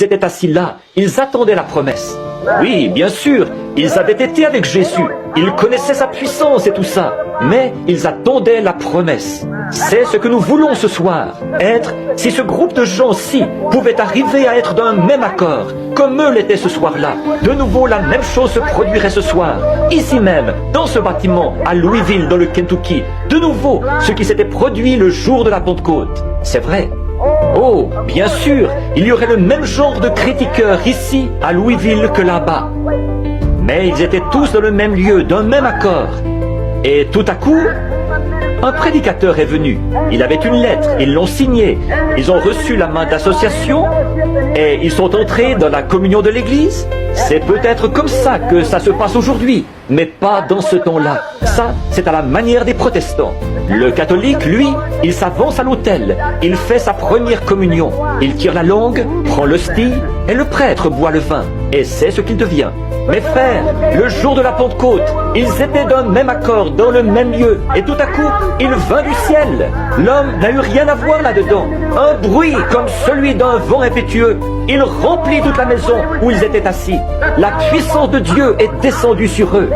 ils étaient assis là, ils attendaient la promesse. Oui, bien sûr, ils avaient été avec Jésus, ils connaissaient sa puissance et tout ça, mais ils attendaient la promesse. C'est ce que nous voulons ce soir, être, si ce groupe de gens-ci pouvait arriver à être d'un même accord, comme eux l'étaient ce soir-là, de nouveau la même chose se produirait ce soir, ici même, dans ce bâtiment, à Louisville, dans le Kentucky, de nouveau ce qui s'était produit le jour de la Pentecôte. C'est vrai. Oh, bien sûr, il y aurait le même genre de critiqueurs ici, à Louisville, que là-bas. Mais ils étaient tous dans le même lieu, d'un même accord. Et tout à coup, un prédicateur est venu. Il avait une lettre, ils l'ont signée. Ils ont reçu la main d'association et ils sont entrés dans la communion de l'Église. C'est peut-être comme ça que ça se passe aujourd'hui, mais pas dans ce temps-là. Ça, c'est à la manière des protestants. Le catholique, lui, il s'avance à l'autel, il fait sa première communion, il tire la langue, prend l'hostie, et le prêtre boit le vin, et c'est ce qu'il devient. Mes frères, le jour de la Pentecôte, ils étaient d'un même accord, dans le même lieu, et tout à coup, il vint du ciel. L'homme n'a eu rien à voir là-dedans. Un bruit comme celui d'un vent impétueux. Il remplit toute la maison où ils étaient assis. La puissance de Dieu est descendue sur eux.